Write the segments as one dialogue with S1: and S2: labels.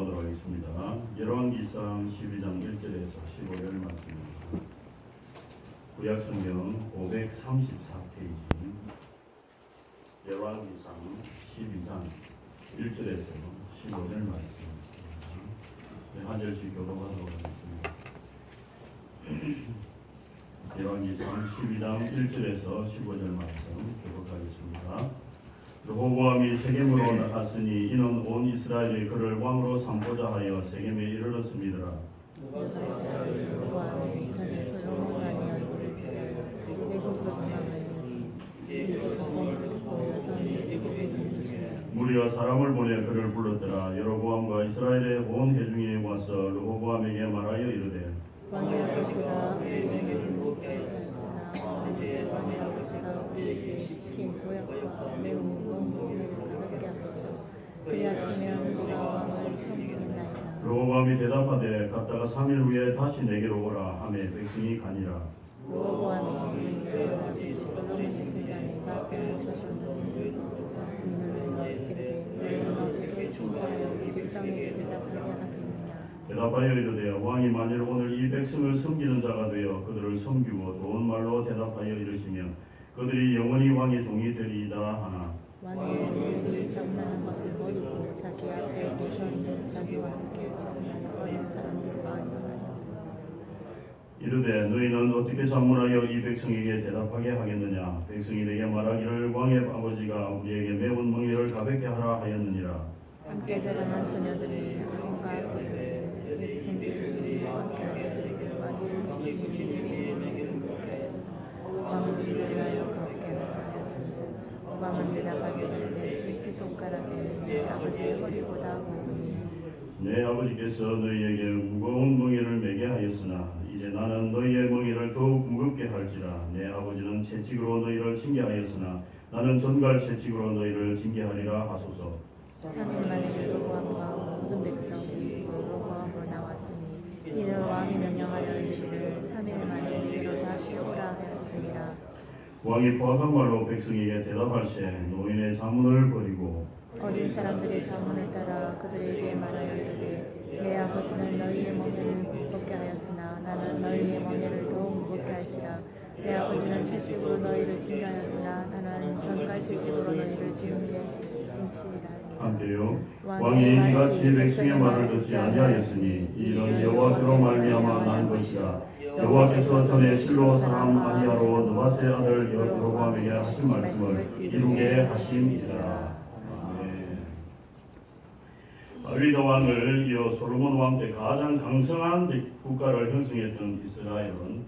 S1: 교독하도록 하겠습니다. 열왕기상 12장 1절에서 15절 말씀입니다. 구약성경 534페이지 열왕기상 12장 1절에서 15절 말씀입니다. 한 절씩 교독하도록 하겠습니다. 열왕기상 12장 1절에서 15절 말씀 교독하겠습니다. 르호보암이 세겜으로 나갔으니 이는 온 이스라엘이 그를 왕으로 삼고자 하여 세겜에 이르렀습니다.
S2: 르호보암이 전에 솔로몬의 얼굴을 피하여 애굽으로 도망하였으니 이제 소문을 듣고 여전히 애굽에 있는 중에
S1: 무리가 사람을 보내 그를 불렀더라. 여로보암과 이스라엘의 온 회중이 와서 르호보암에게 말하여 이르되
S2: 왕의 아버지가 우리에게 먹게 하였으나 이제 왕의 아버지가 우리에게 시킨 보약과 매우 무거운 무게를 가볍게 하소서. 그리하시면 우리가 왕을 섬기겠나이다.
S1: 르호보암이 대답하되 갔다가 3일 후에 다시 내게로 오라 하매 백성이 가니라.
S2: 르호보암이 그의 아버지 솔로몬의 제자네가 빼앗아서 너희를 이르되 너희는 어떻게 충고하여 이 백성에게 대답하게 하겠느냐.
S1: 대답하여 이르되 왕이 만일 오늘 이 백성을 섬기는 자가 되어 그들을 섬기고 좋은 말로 대답하여 이르시면 그들이 영원히 왕의 종이 되리이다 하나.
S2: 만일 너희들이 장난하는 것을 버리고 자기 앞에 계셔 있는 자기와 함께 자기는 어린 사람들과 인도하여
S1: 이르되 너희는 어떻게 자문하여 이 백성에게 대답하게 하겠느냐. 백성이 내게 말하기를 왕의 아버지가 우리에게 매운 멍에를 가볍게 하라 하였느니라.
S2: 함께 자라난 소녀들이 아론과 백성들이 왕께 아뢰기를 왕이 미친 우리의 모습을 먹게 하였으나 왕은 우리를 위하여 가볍게 하라 하였은즉 왕은 대답하기를 내 새끼손가락에 내 아버지의 허리보다 무거우니
S1: 내 아버지께서 너희에게 무거운 멍에를 매게 하였으나 이제 나는 너희의 멍에를 더욱 무겁게 할지라. 내 아버지는 채찍으로 너희를 징계하였으나 나는 전갈 채찍으로 너희를 징계하리라 하소서.
S2: 3일 만에 여로보암과 모든 백성이 여로보암으로 나왔으니 이는 왕이 명령하여 이르기를 3일 만에 내게로 다시 오라 하였습니다.
S1: 왕이 포악한 말로 백성에게 대답할세 노인의 자문을 버리고
S2: 어린 사람들의 자문을 따라 그들에게 말하여 이르되 내 아버지는 너희의 멍에를 무겁게 하였으나 나는 너희의 멍에를 더욱 무겁게 할지라. 내 아버지는 채찍으로 너희를 징계하였으나 나는 전갈 채찍으로 너희를 징치리라.
S1: 한때요 왕이 이같이 백성의 말을 듣지 아니하였으니 이는 여호와께로 말미암아 난 것이라. 여호와께서 전에 실로 사람 아히야로 느밧의 아들 여로보암에게 하신 말씀을 이루게 하심이라. 다윗 왕을 이어 솔로몬 왕 때 가장 강성한 국가를 형성했던 이스라엘은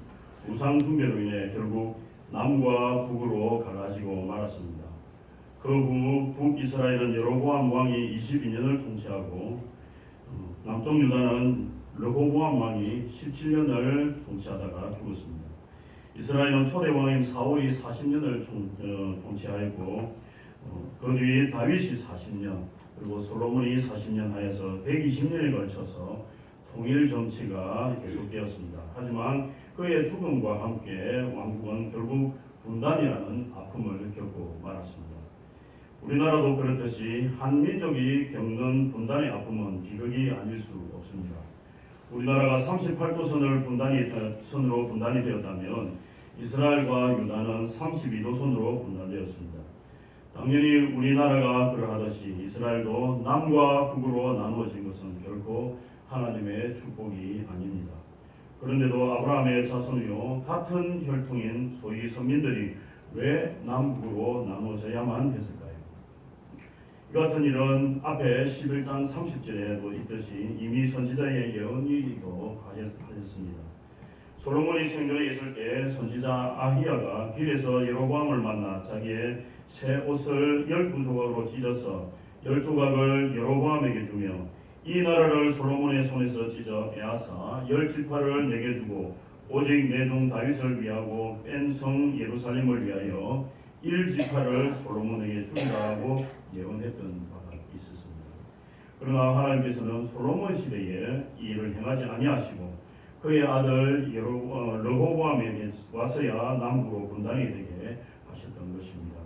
S1: 우상 숭배로 인해 결국 남과 북으로 갈라지고 말았습니다. 그 후 북이스라엘은 여로보암 왕이 22년을 통치하고 남쪽 유다는 르호보암 왕이 17년을 통치하다가 죽었습니다. 이스라엘은 초대 왕인 사울이 40년을 통치하였고 그 뒤 다윗이 40년 그리고 솔로몬이 40년 하여서 120년에 걸쳐서 통일 정치가 계속되었습니다. 하지만 그의 죽음과 함께 왕국은 결국 분단이라는 아픔을 겪고 말았습니다. 우리나라도 그렇듯이 한 민족이 겪는 분단의 아픔은 비극이 아닐 수 없습니다. 우리나라가 38도 선으로 분단이 되었다면 이스라엘과 유다는 32도 선으로 분단되었습니다. 당연히 우리나라가 그러하듯이 이스라엘도 남과 북으로 나누어진 것은 결코 하나님의 축복이 아닙니다. 그런데도 아브라함의 자손이요 같은 혈통인 소위 선민들이 왜 남북으로 나누어져야만 했을까요? 이 같은 일은 앞에 11장 30절에도 있듯이 이미 선지자의 예언이기도 하였습니다. 솔로몬이 생전에 있을 때 선지자 아히야가 길에서 여로보암을 만나 자기의 새 옷을 12조각으로 찢어서 10조각을 여로보암에게 주며 이 나라를 솔로몬의 손에서 찢어 빼앗아 10지파를 내게 주고 오직 내 종 다윗을 위하고 뺀 성 예루살렘을 위하여 1지파를 솔로몬에게 주리라고 예언했던 바가 있었습니다. 그러나 하나님께서는 솔로몬 시대에 이 일을 행하지 아니하시고 그의 아들 르호보암에게 와서야 남북으로 분단이 되게 하셨던 것입니다.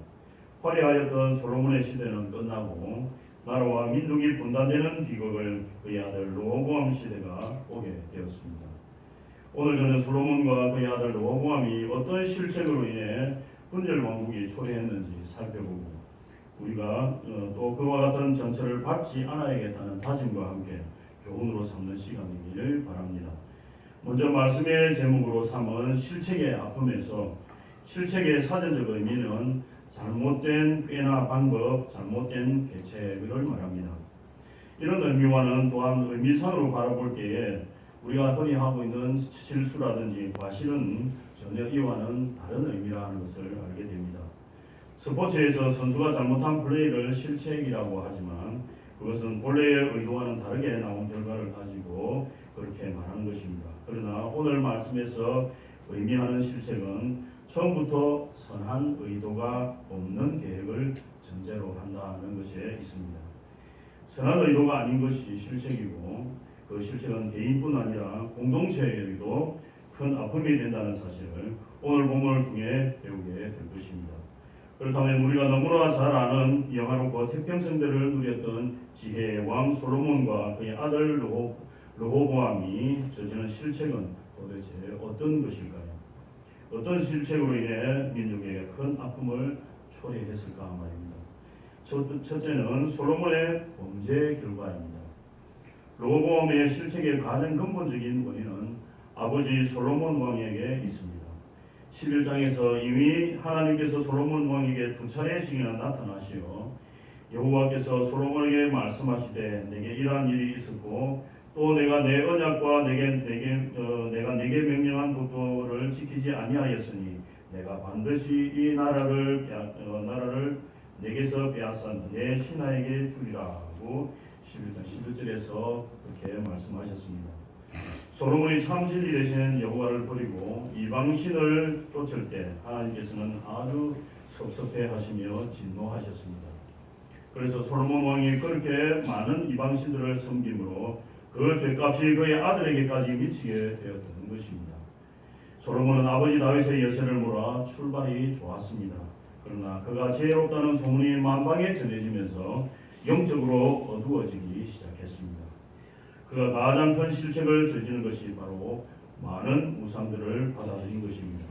S1: 화려하였던 솔로몬의 시대는 끝나고 나라와 민족이 분단되는 비극을 그의 아들 르호보암 시대가 오게 되었습니다. 오늘 저는 솔로몬과 그의 아들 르호보암이 어떤 실책으로 인해 분열 왕국이 초래했는지 살펴보고 우리가 또 그와 같은 전철을 밟지 않아야겠다는 다짐과 함께 교훈으로 삼는 시간이기를 바랍니다. 먼저 말씀의 제목으로 삼은 실책의 아픔에서 실책의 사전적 의미는 잘못된 꾀나 방법, 잘못된 계책을 말합니다. 이런 의미와는 또한 의미상으로 바라볼 때에 우리가 흔히 하고 있는 실수라든지 과실은 전혀 이와는 다른 의미라는 것을 알게 됩니다. 스포츠에서 선수가 잘못한 플레이를 실책이라고 하지만 그것은 본래의 의도와는 다르게 나온 결과를 가지고 그렇게 말하는 것입니다. 그러나 오늘 말씀에서 의미하는 실책은 처음부터 선한 의도가 없는 계획을 전제로 한다는 것에 있습니다. 선한 의도가 아닌 것이 실책이고 그 실책은 개인뿐 아니라 공동체에도 큰 아픔이 된다는 사실을 오늘 본문을 통해 배우게 될 것입니다. 그렇다면 우리가 너무나 잘 아는 영화롭고 태평성대를 누렸던 지혜의 왕 솔로몬과 그의 아들 르호보암이 저지른 실책은 도대체 어떤 것일까요? 어떤 실책으로 인해 민족에게 큰 아픔을 초래했을까 말입니다. 첫째는 솔로몬의 범죄 결과입니다. 르호보암의 실책의 가장 근본적인 원인은 아버지 솔로몬 왕에게 있습니다. 11장에서 이미 하나님께서 솔로몬 왕에게 두 차례씩이나 나타나시어 여호와께서 솔로몬에게 말씀하시되 내게 이러한 일이 있었고 또 내가 내 언약과 내가 네게 명령한 것도를 지키지 아니하였으니 내가 반드시 이 나라를 내게서 빼앗아 내 신하에게 주리라고 11장 11절에서 그렇게 말씀하셨습니다. 솔로몬이 참 진리 되신 여호와를 버리고 이방신을 쫓을 때 하나님께서는 아주 섭섭해하시며 진노하셨습니다. 그래서 솔로몬 왕이 그렇게 많은 이방신들을 섬김으로 그 죄값이 그의 아들에게까지 미치게 되었던 것입니다. 솔로몬은 아버지 다윗의 여세를 몰아 출발이 좋았습니다. 그러나 그가 지혜롭다는 소문이 만방에 전해지면서 영적으로 어두워지기 시작했습니다. 그가 가장 큰 실책을 저지른 것이 바로 많은 우상들을 받아들인 것입니다.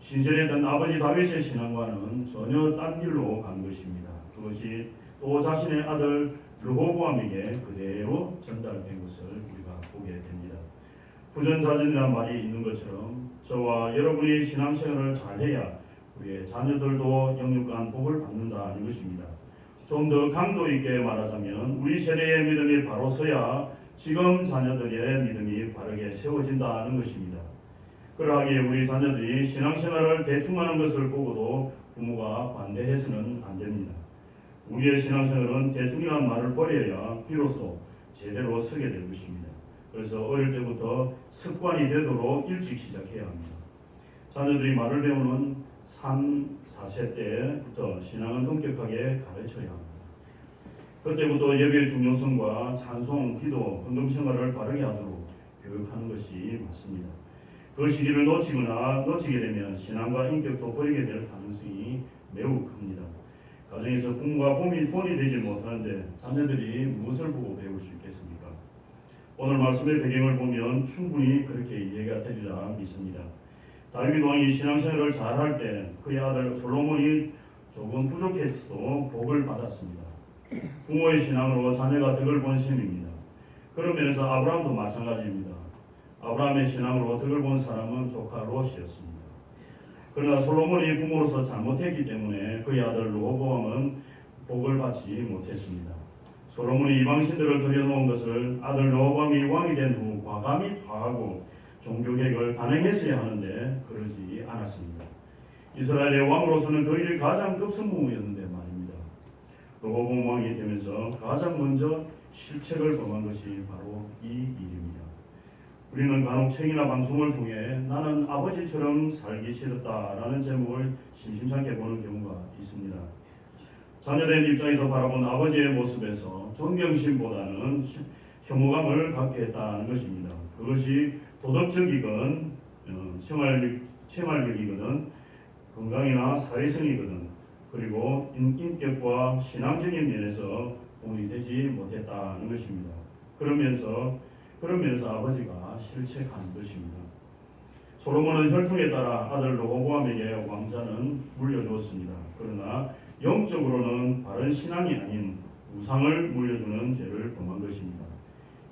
S1: 신실했던 아버지 다윗의 신앙과는 전혀 딴 길로 간 것입니다. 그것이 또 자신의 아들 르호보암에게 그대로 전달된 것을 우리가 보게 됩니다. 부전자전이라는 말이 있는 것처럼 저와 여러분이 신앙생활을 잘해야 우리의 자녀들도 영육간 복을 받는다는 것입니다. 좀 더 강도 있게 말하자면 우리 세대의 믿음이 바로 서야 지금 자녀들의 믿음이 바르게 세워진다는 것입니다. 그러하기에 우리 자녀들이 신앙생활을 대충하는 것을 보고도 부모가 반대해서는 안 됩니다. 우리의 신앙생활은 대충이라는 말을 버려야 비로소 제대로 서게 될 것입니다. 그래서 어릴 때부터 습관이 되도록 일찍 시작해야 합니다. 자녀들이 말을 배우는 3, 4세 때부터 신앙을 엄격하게 가르쳐야 합니다. 그때부터 예배의 중요성과 찬송, 기도, 헌금 생활을 바르게 하도록 교육하는 것이 맞습니다. 그 시기를 놓치게 되면 신앙과 인격도 버리게 될 가능성이 매우 큽니다. 가정에서 부모가 본이 되지 못하는데 자녀들이 무엇을 보고 배울 수 있겠습니까? 오늘 말씀의 배경을 보면 충분히 그렇게 이해가 되리라 믿습니다. 다윗 왕이 신앙생활을 잘할 때 그의 아들 솔로몬이 조금 부족했어도 복을 받았습니다. 부모의 신앙으로 자녀가 덕을 본 셈입니다. 그런 면에서 아브라함도 마찬가지입니다. 아브라함의 신앙으로 덕을 본 사람은 조카 롯이었습니다. 그러나 솔로몬이 부모로서 잘못했기 때문에 그의 아들 르호보암은 복을 받지 못했습니다. 솔로몬이 이방신들을 들여놓은 것을 아들 르호보암이 왕이 된 후 과감히 파하고 종교개혁을 단행했어야 하는데 그러지 않았습니다. 이스라엘의 왕으로서는 그 일이 가장 급선무였는데 말입니다. 르호보암 왕이 되면서 가장 먼저 실책을 범한 것이 바로 이 일입니다. 우리는 간혹 책이나 방송을 통해 나는 아버지처럼 살기 싫었다라는 제목을 심심찮게 보는 경우가 있습니다. 자녀된 입장에서 바라본 아버지의 모습에서 존경심보다는 혐오감을 갖게 했다는 것입니다. 그것이 도덕적이건 생활력이거든 건강이나 사회성이거든 그리고 인격과 신앙적인 면에서 공이 되지 못했다는 것입니다. 그러면서 아버지가 실책한 것입니다. 솔로몬은 혈통에 따라 아들 르호보암에게 왕자는 물려주었습니다. 그러나 영적으로는 바른 신앙이 아닌 우상을 물려주는 죄를 범한 것입니다.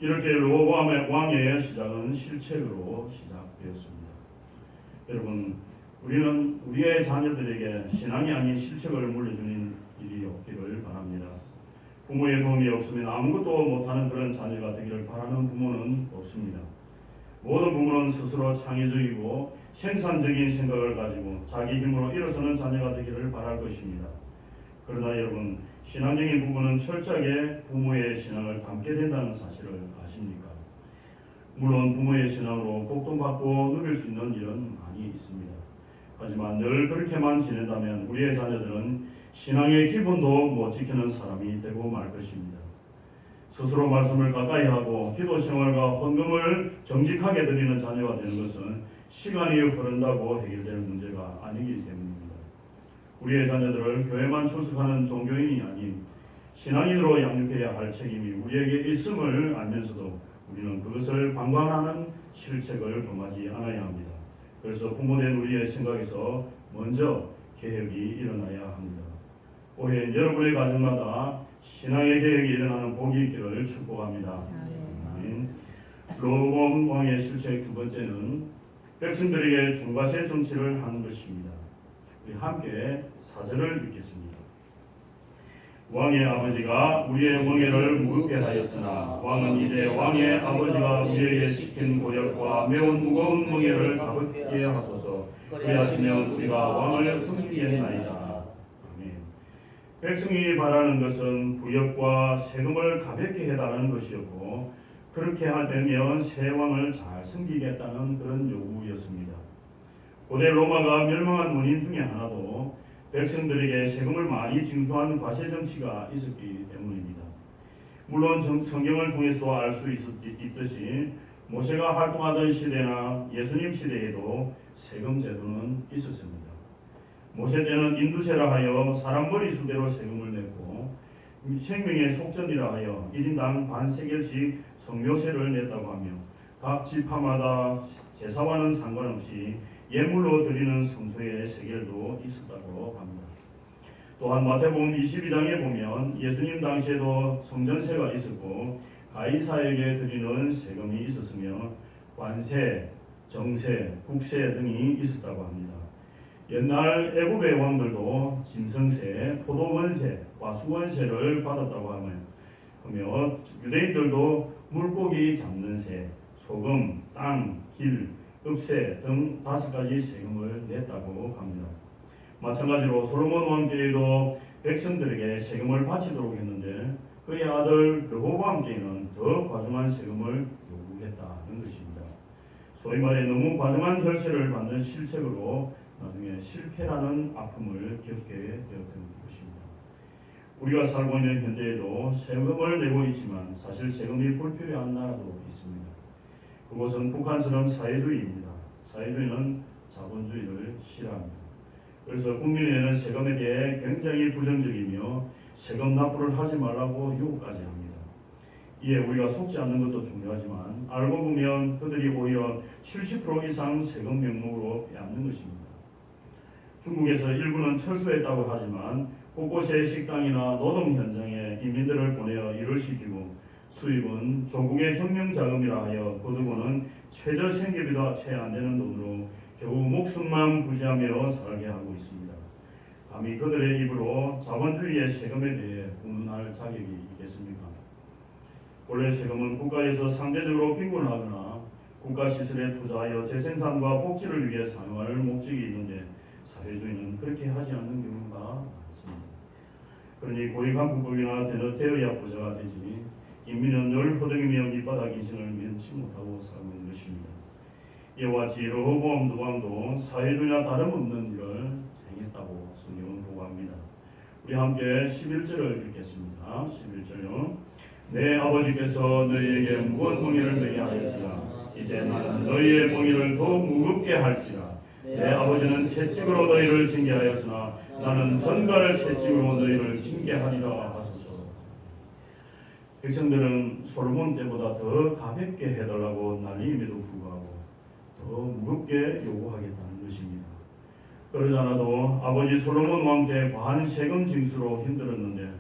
S1: 이렇게 르호보암의 왕의 시작은 실책으로 시작되었습니다. 여러분, 우리는 우리의 자녀들에게 신앙이 아닌 실책을 물려주는 일이 없기를 바랍니다. 부모의 도움이 없으면 아무것도 못하는 그런 자녀가 되기를 바라는 부모는 없습니다. 모든 부모는 스스로 창의적이고 생산적인 생각을 가지고 자기 힘으로 일어서는 자녀가 되기를 바랄 것입니다. 그러나 여러분, 신앙적인 부모는 철저하게 부모의 신앙을 담게 된다는 사실을 아십니까? 물론 부모의 신앙으로 복동받고 누릴 수 있는 일은 많이 있습니다. 하지만 늘 그렇게만 지낸다면 우리의 자녀들은 신앙의 기본도 못 지키는 사람이 되고 말 것입니다. 스스로 말씀을 가까이 하고 기도 생활과 헌금을 정직하게 드리는 자녀가 되는 것은 시간이 흐른다고 해결될 문제가 아니기 때문입니다. 우리의 자녀들을 교회만 출석하는 종교인이 아닌 신앙인으로 양육해야 할 책임이 우리에게 있음을 알면서도 우리는 그것을 방관하는 실책을 범하지 않아야 합니다. 그래서 부모된 우리의 생각에서 먼저 개혁이 일어나야 합니다. 올해 여러분의 가정마다 신앙의 개혁이 일어나는 복이 있기를 축복합니다. 아멘. 르호보암 왕의 실책 두 번째는 백성들에게 중과세 정치를 하는 것입니다. 우리 함께 사절을 읽겠습니다. 왕의 아버지가 우리의 멍에를 무겁게 하였으나 왕은 이제 왕의 아버지가 우리에게 시킨 고역과 매우 무거운 멍에를 가볍게 하소서. 그리하시면 우리가 왕을 섬기겠나이다. 백성이 바라는 것은 부역과 세금을 가볍게 해달라는 것이었고, 그렇게 하면 새 왕을 잘 섬기겠다는 그런 요구였습니다. 고대 로마가 멸망한 원인 중에 하나도 백성들에게 세금을 많이 징수하는 과세 정치가 있었기 때문입니다. 물론 성경을 통해서도 알 수 있듯이 모세가 활동하던 시대나 예수님 시대에도 세금 제도는 있었습니다. 모세 때는 인두세라 하여 사람 머리수대로 세금을 냈고, 생명의 속전이라 하여 1인당 반세겔씩 성묘세를 냈다고 하며, 각 지파마다 제사와는 상관없이 예물로 드리는 성소의 세겔도 있었다고 합니다. 또한 마태복음 22장에 보면 예수님 당시에도 성전세가 있었고 가이사에게 드리는 세금이 있었으며 관세, 정세, 국세 등이 있었다고 합니다. 옛날 애굽의 왕들도 짐승세, 포도원세, 과수원세를 받았다고 하며 유대인들도 물고기 잡는 세, 소금, 땅, 길, 읍세 등 5가지 세금을 냈다고 합니다. 마찬가지로 솔로몬 왕 때에도 백성들에게 세금을 바치도록 했는데 그의 아들 르호보암 때에는 더 과중한 세금을 요구했다는 것입니다. 소위 말해 너무 과중한 혈세를 받는 실책으로 나중에 실패라는 아픔을 겪게 되었던 것입니다. 우리가 살고 있는 현대에도 세금을 내고 있지만 사실 세금이 불필요한 나라도 있습니다. 그곳은 북한처럼 사회주의입니다. 사회주의는 자본주의를 싫어합니다. 그래서 국민이 내는 세금에 대해 굉장히 부정적이며 세금 납부를 하지 말라고 요구까지 합니다. 이에 우리가 속지 않는 것도 중요하지만 알고 보면 그들이 오히려 70% 이상 세금 명목으로 빼앗는 것입니다. 중국에서 일부는 철수했다고 하지만 곳곳의 식당이나 노동 현장에 인민들을 보내어 일을 시키고 수입은 조국의 혁명 자금이라 하여 거두고는 최저 생계비도 채 안 되는 돈으로 겨우 목숨만 부지하며 살게 하고 있습니다. 감히 그들의 입으로 자본주의의 세금에 대해 운운할 자격이 있겠습니까? 원래 세금은 국가에서 상대적으로 빈곤하거나 국가시설에 투자하여 재생산과 복지를 위해 사용할 목적이 있는데 사회주의는 그렇게 하지 않는 경우가 많습니다. 그러니 고위간부급이나 되어야 부자가 되지 인민은 늘 허둥이며 밑바닥 인생을 면치 못하고 살고 있는 것입니다. 이와 같이 르호보암 왕도 사회주의나 다름없는 일을 행했다고 성경은 보고합니다. 우리 함께 11절을 읽겠습니다. 11절요. 내 아버지께서 너희에게 무거운 멍에를 메게 하였으나 이제 나는 너희의 멍에를 더욱 무겁게 할지라. 내 아버지는 채찍으로 너희를 징계하였으나 나는 전갈 채찍으로 너희를 징계하리라 하소서. 백성들은 솔로몬 때보다 더 가볍게 해달라고 난리임에도 불구하고 더 무겁게 요구하겠다는 것입니다. 그러지 않아도 아버지 솔로몬 왕 때 과한 세금 징수로 힘들었는데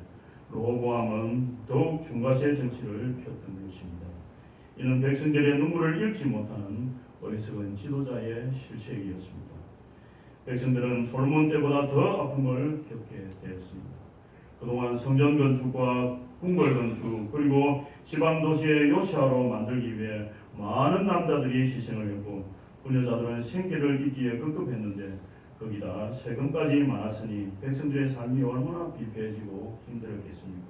S1: 르호보암은 더욱 중과세 정치를 폈던 것입니다. 이는 백성들의 눈물을 읽지 못하는 어리석은 지도자의 실책이었습니다. 백성들은 솔로몬 때보다 더 아픔을 겪게 되었습니다. 그동안 성전 건축과 궁궐 건축 그리고 지방 도시의 요새화로 만들기 위해 많은 남자들이 희생을 했고 부녀자들은 생계를 잇기에 급급했는데 거기다 세금까지 많았으니 백성들의 삶이 얼마나 비폐해지고 힘들었겠습니까?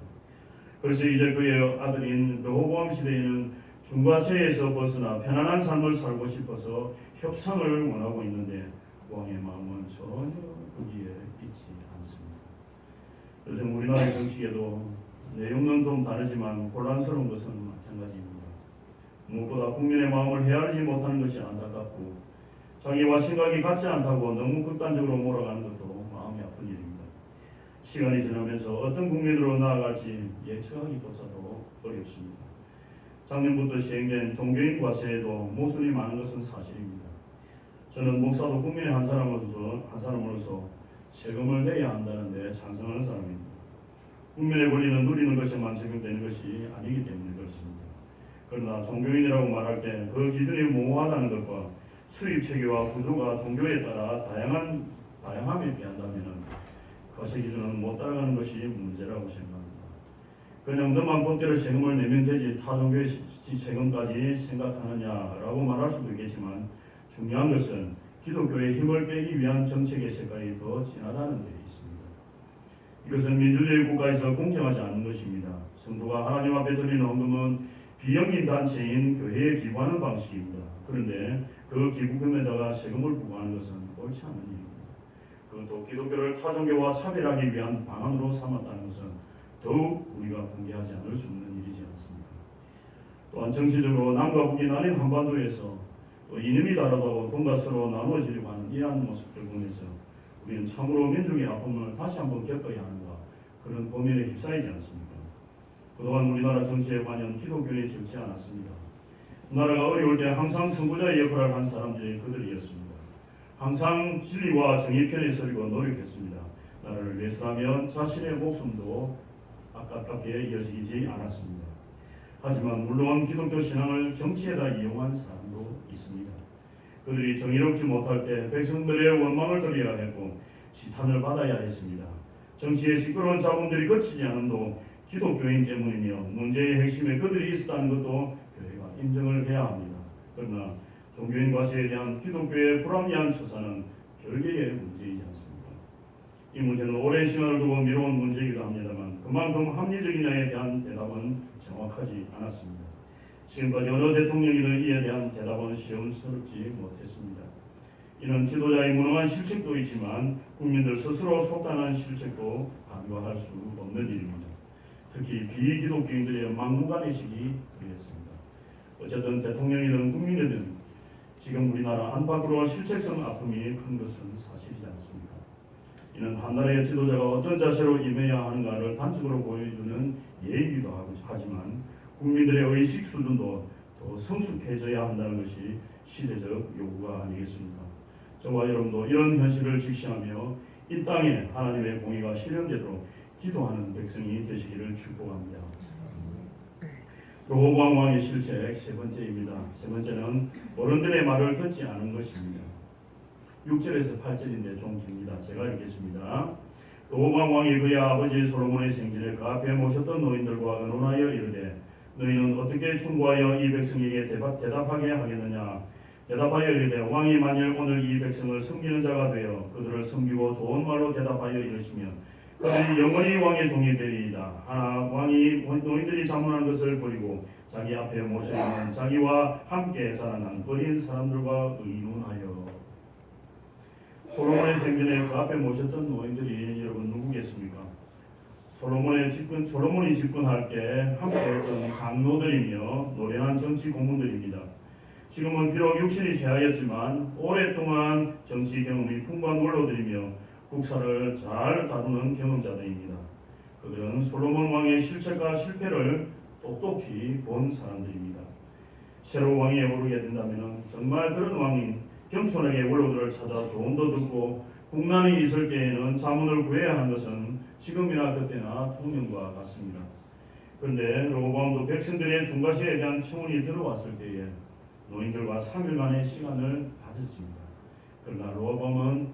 S1: 그래서 이제 그의 아들인 르호보암 시대에는 중과세에서 벗어나 편안한 삶을 살고 싶어서 협상을 원하고 있는데 왕의 마음은 전혀 거기에 있지 않습니다. 요즘 우리나라의 정치에도 내용은 좀 다르지만 혼란스러운 것은 마찬가지입니다. 무엇보다 국민의 마음을 헤아리지 못하는 것이 안타깝고 자기와 생각이 같지 않다고 너무 극단적으로 몰아가는 것도 마음이 아픈 일입니다. 시간이 지나면서 어떤 국민으로 나아갈지 예측하기조차도 어렵습니다. 작년부터 시행된 종교인 과세에도 모순이 많은 것은 사실입니다. 저는 목사도 국민의 한 사람으로서 세금을 내야 한다는 데 찬성하는 사람입니다. 국민의 권리는 누리는 것에만 적용되는 것이 아니기 때문에 그렇습니다. 그러나 종교인이라고 말할 때 그 기준이 모호하다는 것과 수입 체계와 구조가 종교에 따라 다양함에 비한다면 과세 기준은 못 따라가는 것이 문제라고 생각합니다. 그냥 너만 법대로 세금을 내면 되지 타 종교의 세금까지 생각하느냐라고 말할 수도 있겠지만 중요한 것은 기독교의 힘을 빼기 위한 정책의 색깔이 더 진하다는 데 있습니다. 이것은 민주주의 국가에서 공정하지 않은 것입니다. 성도가 하나님 앞에 드리는 헌금은 비영리 단체인 교회에 기부하는 방식입니다. 그런데 그 기부금에다가 세금을 부과하는 것은 옳지 않은 일입니다. 그것도 기독교를 타종교와 차별하기 위한 방안으로 삼았다는 것은 더욱 우리가 공개하지 않을 수 없는 일이지 않습니까? 또한 정치적으로 남과 북이 나뉜 한반도에서 또 이념이 다르다고 돈과 서로 나누어지려고 하는 이러한 모습들 보면서 우리는 참으로 민족의 아픔을 다시 한번 겪어야 하는가 그런 고민에 휩싸이지 않습니까? 그동안 우리나라 정치에 관여한 기독교인이 적지 않았습니다. 나라가 어려울 때 항상 선구자의 역할을 한 사람들이 그들이었습니다. 항상 진리와 정의 편에 서리고 노력했습니다. 나라를 위해서라면 자신의 목숨도 아깝게 여기지 않았습니다. 하지만 물론 기독교 신앙을 정치에다 이용한 사람도 있습니다. 그들이 정의롭지 못할 때 백성들의 원망을 들어야 했고 지탄을 받아야 했습니다. 정치의 시끄러운 자본들이 거치지 않음도 기독교인 때문이며 문제의 핵심에 그들이 있었다는 것도 교회가 인정을 해야 합니다. 그러나 종교인 과세에 대한 기독교의 불합리한 처사는 별개의 문제이지 않습니까? 이 문제는 오랜 시간을 두고 미뤄온 문제이기도 합니다만 그만큼 합리적이냐에 대한 대답은 정확하지 않았습니다. 지금까지 어느 대통령이든 이에 대한 대답은 시험스럽지 못했습니다. 이는 지도자의 무능한 실책도 있지만 국민들 스스로 속단한 실책도 간과할 수 없는 일입니다. 특히 비기독교인들의 막무가내식이 그랬습니다. 어쨌든 대통령이든 국민이든 지금 우리나라 안팎으로 실책성 아픔이 큰 것은 사실이지 않습니까? 이는 한 나라의 지도자가 어떤 자세로 임해야 하는가를 단적으로 보여주는 예이기도 하지만 국민들의 의식 수준도 더 성숙해져야 한다는 것이 시대적 요구가 아니겠습니까? 저와 여러분도 이런 현실을 직시하며 이 땅에 하나님의 공의가 실현되도록 기도하는 백성이 되시기를 축복합니다. 르호보암 왕의 실책 세 번째입니다. 세 번째는 어른들의 말을 듣지 않은 것입니다. 6절에서 8절인데 좀 깁니다. 제가 읽겠습니다. 르호보암 왕이 그의 아버지 솔로몬의 생전에 그 앞에 모셨던 노인들과 의논하여 이르되 너희는 어떻게 충고하여 이 백성에게 대답하게 하겠느냐. 대답하여 이르되 왕이 만일 오늘 이 백성을 섬기는 자가 되어 그들을 섬기고 좋은 말로 대답하여 이르시면 그들이 영원히 왕의 종이 되리이다. 하나 왕이 노인들이 자문하는 것을 버리고 자기 앞에 모셔있는 자기와 함께 자라난 어린 사람들과 의논하여. 솔로몬의 생전에 그 앞에 모셨던 노인들이 여러분 누구겠습니까? 솔로몬이 집권할 때 함께했던 장로들이며 노련한 정치 고문들입니다. 지금은 비록 육신이 쇠하였지만 오랫동안 정치 경험이 풍부한 원로들이며 국사를 잘 다루는 경험자들입니다. 그들은 솔로몬 왕의 실책과 실패를 똑똑히 본 사람들입니다. 새로 왕위에 오르게 된다면 정말 그런 왕인 겸손하게 원로들을 찾아 조언도 듣고 국난이 있을 때에는 자문을 구해야 하는 것은 지금이나 그때나 통념과 같습니다. 그런데 로보암도 백성들의 중과시에 대한 청원이 들어왔을 때에 노인들과 3일간의 시간을 가졌습니다. 그러나 로보암은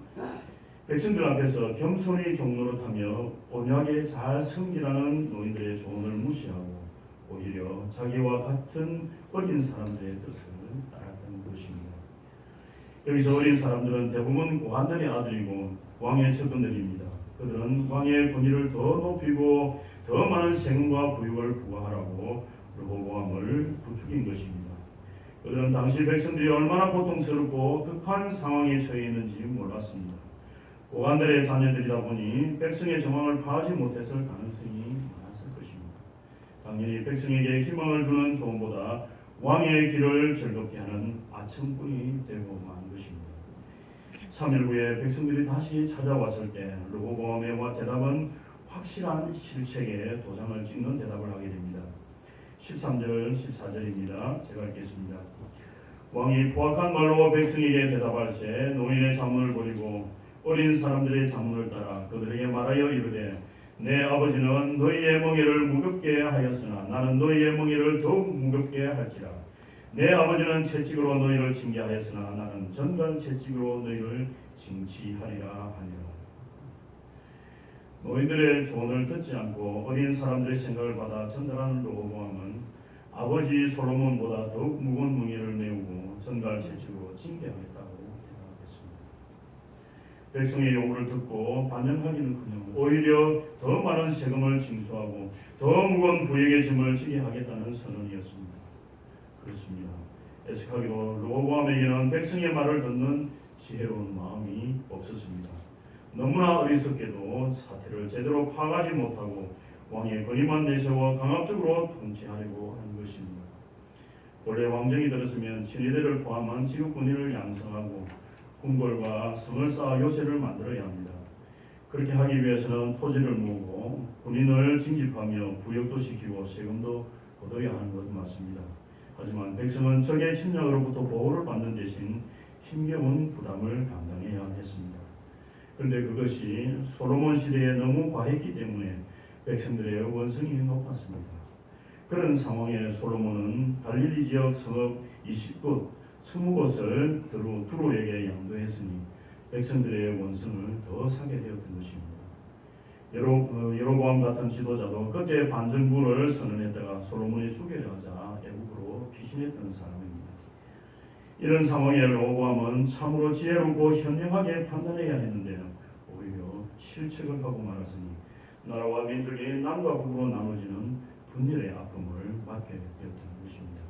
S1: 백성들 앞에서 겸손히 종노릇하며 온유하게 잘 섬기라는 노인들의 조언을 무시하고 오히려 자기와 같은 어린 사람들의 뜻을 따랐던 것입니다. 여기서 어린 사람들은 대부분 고관들의 아들이고 왕의 측근들입니다. 그들은 왕의 권위를 더 높이고 더 많은 세금과 부유를 부과하라고 르호보암을 부추긴 것입니다. 그들은 당시 백성들이 얼마나 고통스럽고 극한 상황에 처해 있는지 몰랐습니다. 고관들의 자녀들이다 보니 백성의 정황을 파악하지 못했을 가능성이 많았을 것입니다. 당연히 백성에게 희망을 주는 조언보다 왕의 길을 즐겁게 하는 아첨꾼이 되고 만 것입니다. 3일 후에 백성들이 다시 찾아왔을 때 르호보암의 대답은 확실한 실책에 도장을 찍는 대답을 하게 됩니다. 13절 14절입니다. 제가 읽겠습니다. 왕이 포악한 말로 백성에게 대답할세 노인의 자문을 버리고 어린 사람들의 자문을 따라 그들에게 말하여 이르되 내 아버지는 너희의 멍에를 무겁게 하였으나 나는 너희의 멍에를 더욱 무겁게 할지라. 내 아버지는 채찍으로 너희를 징계하였으나 나는 전갈 채찍으로 너희를 징치하리라 하니라. 노인들의 조언을 듣지 않고 어린 사람들의 생각을 받아 전달하는 르호보암은 아버지 솔로몬보다 더욱 무거운 멍에를 메우고 전갈 채찍으로 징계하겠다고 대답했습니다. 백성의 요구를 듣고 반영하기는커녕 오히려 더 많은 세금을 징수하고 더 무거운 부역의 짐을 지게 하겠다는 선언이었습니다. 그렇습니다. 애석하게도 르호보암에게는 백성의 말을 듣는 지혜로운 마음이 없었습니다. 너무나 어리석게도 사태를 제대로 파악하지 못하고 왕의 권위만 내세워 강압적으로 통치하려고 한 것입니다. 본래 왕정이 들었으면 친위대를 포함한 지역 군인을 양성하고 궁궐과 성을 쌓아 요새를 만들어야 합니다. 그렇게 하기 위해서는 토지를 모으고 군인을 징집하며 부역도 시키고 세금도 걷어야 하는 것 맞습니다. 하지만 백성은 적의 침략으로부터 보호를 받는 대신 힘겨운 부담을 감당해야 했습니다. 그런데 그것이 솔로몬 시대에 너무 과했기 때문에 백성들의 원성이 높았습니다. 그런 상황에 솔로몬은 갈릴리 지역 성읍 20곳 20곳을 두로에게 양도했으니 백성들의 원성을 더 사게 되었던 것입니다. 여로보암 같은 지도자도 그때 반정부를 선언했다가 솔로몬이 수교를 하자 애국으로 피신했던 사람입니다. 이런 상황에 르호보암은 참으로 지혜롭고 현명하게 판단해야 했는데 오히려 실책을 하고 말았으니 나라와 민족이 남과 북으로 나눠지는 분열의 아픔을 맞게 되었던 것입니다.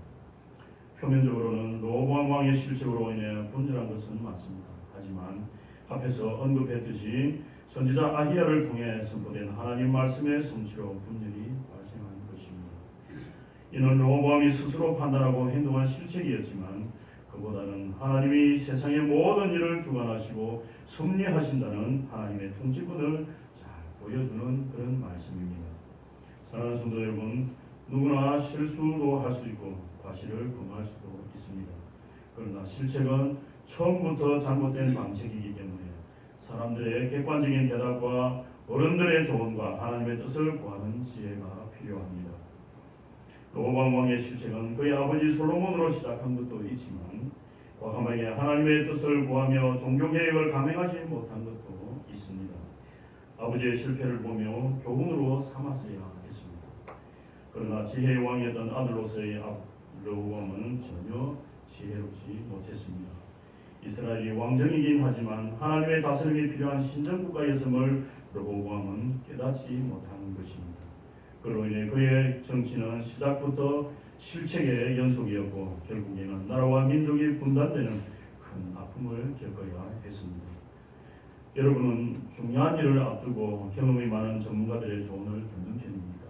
S1: 표면적으로는 르호보암 왕의 실책으로 인해 분열한 것은 맞습니다. 하지만 앞에서 언급했듯이 선지자 아히야를 통해 선포된 하나님 말씀의 성취로 분열이 발생한 것입니다. 이는 르호보암이 스스로 판단하고 행동한 실책이었지만 그보다는 하나님이 세상의 모든 일을 주관하시고 섭리하신다는 하나님의 통치권을 잘 보여주는 그런 말씀입니다. 사랑하는 성도 여러분, 누구나 실수도 할 수 있고 과실을 금할 수도 있습니다. 그러나 실책은 처음부터 잘못된 방식이기 때문에 사람들의 객관적인 대답과 어른들의 조언과 하나님의 뜻을 구하는 지혜가 필요합니다. 르호보암 왕의 실책은 그의 아버지 솔로몬으로 시작한 것도 있지만 과감하게 하나님의 뜻을 구하며 종교개혁을 감행하지 못한 것도 있습니다. 아버지의 실패를 보며 교훈으로 삼았어야 했습니다. 그러나 지혜의 왕이었던 아들로서의 르호보암은 전혀 지혜롭지 못했습니다. 이스라엘이 왕정이긴 하지만 하나님의 다스림이 필요한 신정국가였음을 르호보암은 깨닫지 못하는 것입니다. 그로 인해 그의 정치는 시작부터 실책의 연속이었고 결국에는 나라와 민족이 분단되는 큰 아픔을 겪어야 했습니다. 여러분은 중요한 일을 앞두고 경험이 많은 전문가들의 조언을 듣는 편입니까?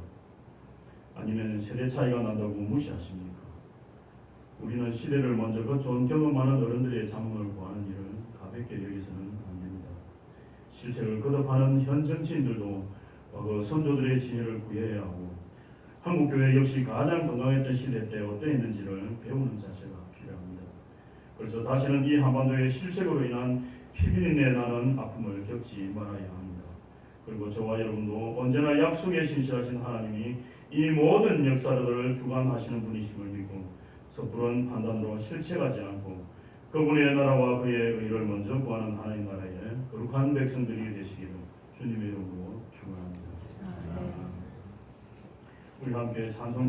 S1: 아니면 세대 차이가 난다고 무시하십니까? 우리는 시대를 먼저 거쳐온 경험 많은 어른들의 자문을 구하는 일을 가볍게 여기서는 안 됩니다. 실책을 거듭하는 현 정치인들도 과거 선조들의 지혜를 구해야 하고 한국 교회 역시 가장 건강했던 시대 때 어떠했는지를 배우는 자세가 필요합니다. 그래서 다시는 이 한반도의 실책으로 인한 피비린내 나는 아픔을 겪지 말아야 합니다. 그리고 저와 여러분도 언제나 약속에 신실하신 하나님이 이 모든 역사들을 주관하시는 분이심을 믿고 섣부른 판단으로 실책하지 않고 그분의 나라와 그의 의를 먼저 구하는 하나님 나라의 거룩한 백성들이 되시기를 주님의 이름으로 축원합니다.
S2: 네.
S1: 우리 함께 찬송